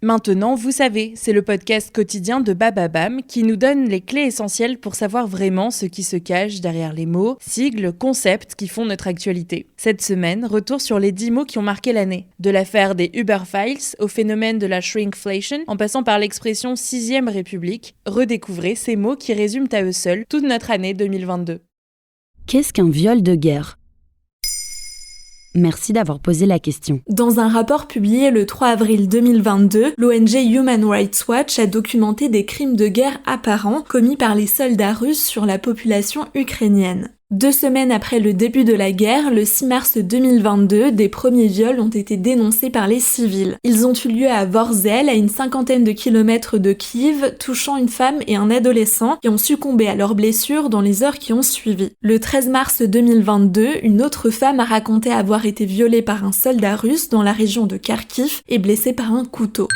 Maintenant, vous savez, c'est le podcast quotidien de Bababam qui nous donne les clés essentielles pour savoir vraiment ce qui se cache derrière les mots, sigles, concepts qui font notre actualité. Cette semaine, retour sur les 10 mots qui ont marqué l'année. De l'affaire des Uber Files au phénomène de la shrinkflation, en passant par l'expression 6ème République, redécouvrez ces mots qui résument à eux seuls toute notre année 2022. Qu'est-ce qu'un viol de guerre ? Merci d'avoir posé la question. Dans un rapport publié le 3 avril 2022, l'ONG Human Rights Watch a documenté des crimes de guerre apparents commis par les soldats russes sur la population ukrainienne. 2 semaines après le début de la guerre, le 6 mars 2022, des premiers viols ont été dénoncés par les civils. Ils ont eu lieu à Vorzel, à une 50aine de kilomètres de Kiev, touchant une femme et un adolescent qui ont succombé à leurs blessures dans les heures qui ont suivi. Le 13 mars 2022, une autre femme a raconté avoir été violée par un soldat russe dans la région de Kharkiv et blessée par un couteau.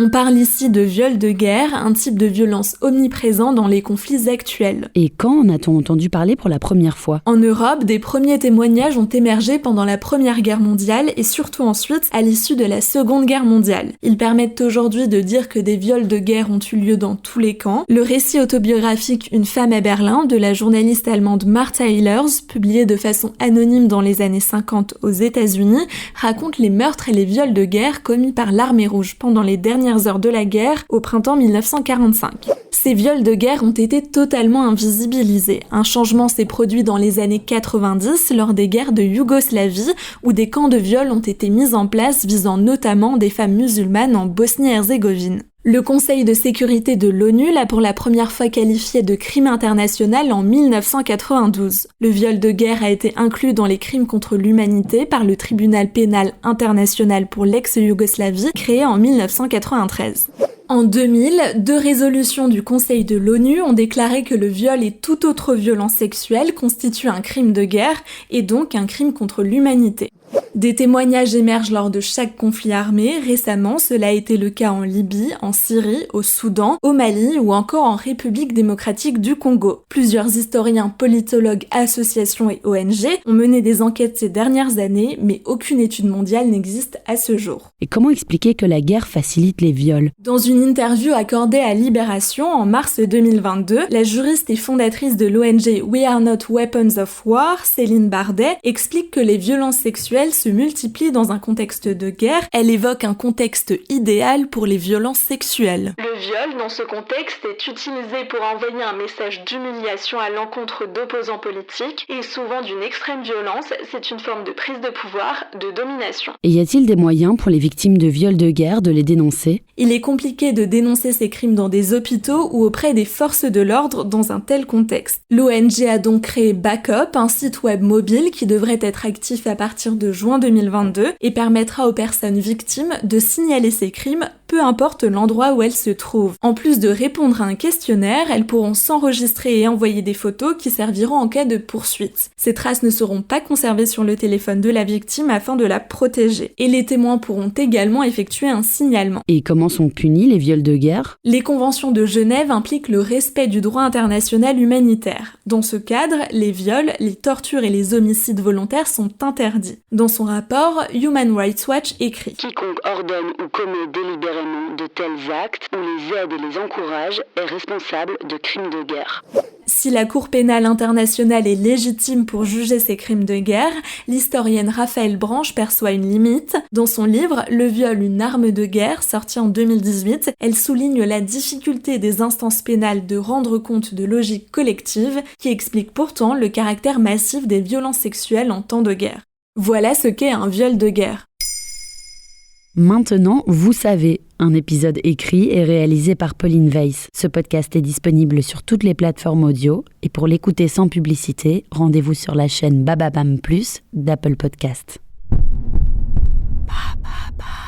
On parle ici de viol de guerre, un type de violence omniprésent dans les conflits actuels. Et quand en a-t-on entendu parler pour la première fois ? En Europe, des premiers témoignages ont émergé pendant la Première Guerre mondiale et surtout ensuite à l'issue de la Seconde Guerre mondiale. Ils permettent aujourd'hui de dire que des viols de guerre ont eu lieu dans tous les camps. Le récit autobiographique Une femme à Berlin de la journaliste allemande Martha Ehlers, publié de façon anonyme dans les années 50 aux États-Unis, raconte les meurtres et les viols de guerre commis par l'Armée rouge pendant les dernières heures de la guerre au printemps 1945. Ces viols de guerre ont été totalement invisibilisés. Un changement s'est produit dans les années 90 lors des guerres de Yougoslavie où des camps de viol ont été mis en place visant notamment des femmes musulmanes en Bosnie-Herzégovine. Le Conseil de sécurité de l'ONU l'a pour la première fois qualifié de crime international en 1992. Le viol de guerre a été inclus dans les crimes contre l'humanité par le Tribunal pénal international pour l'ex-Yougoslavie, créé en 1993. En 2000, 2 résolutions du Conseil de l'ONU ont déclaré que le viol et toute autre violence sexuelle constituent un crime de guerre et donc un crime contre l'humanité. Des témoignages émergent lors de chaque conflit armé. Récemment, cela a été le cas en Libye, en Syrie, au Soudan, au Mali ou encore en République démocratique du Congo. Plusieurs historiens, politologues, associations et ONG ont mené des enquêtes ces dernières années, mais aucune étude mondiale n'existe à ce jour. Et comment expliquer que la guerre facilite les viols ? Dans une interview accordée à Libération en mars 2022, la juriste et fondatrice de l'ONG We Are Not Weapons of War, Céline Bardet, explique que les violences sexuelles se multiplient dans un contexte de guerre. Elle évoque un contexte idéal pour les violences sexuelles. Le viol, dans ce contexte, est utilisé pour envoyer un message d'humiliation à l'encontre d'opposants politiques et souvent d'une extrême violence. C'est une forme de prise de pouvoir, de domination. Et y a-t-il des moyens pour les victimes de viols de guerre de les dénoncer ? Il est compliqué de dénoncer ces crimes dans des hôpitaux ou auprès des forces de l'ordre dans un tel contexte. L'ONG a donc créé Backup, un site web mobile qui devrait être actif à partir de juin 2022 et permettra aux personnes victimes de signaler ces crimes, peu importe l'endroit où elles se trouvent. En plus de répondre à un questionnaire, elles pourront s'enregistrer et envoyer des photos qui serviront en cas de poursuite. Ces traces ne seront pas conservées sur le téléphone de la victime afin de la protéger. Et les témoins pourront également effectuer un signalement. Et comment sont punis les viols de guerre ? Les conventions de Genève impliquent le respect du droit international humanitaire. Dans ce cadre, les viols, les tortures et les homicides volontaires sont interdits. Dans son rapport, Human Rights Watch écrit « Quiconque ordonne ou commet délibérément de tels actes ou les aide et les encourage est responsable de crimes de guerre. » Si la Cour pénale internationale est légitime pour juger ces crimes de guerre, l'historienne Raphaëlle Branche perçoit une limite. Dans son livre « Le viol, une arme de guerre », sorti en 2018, elle souligne la difficulté des instances pénales de rendre compte de logiques collectives qui expliquent pourtant le caractère massif des violences sexuelles en temps de guerre. Voilà ce qu'est un viol de guerre. Maintenant, vous savez, un épisode écrit et réalisé par Pauline Weiss. Ce podcast est disponible sur toutes les plateformes audio et pour l'écouter sans publicité, rendez-vous sur la chaîne Bababam Plus d'Apple Podcast. Bababam.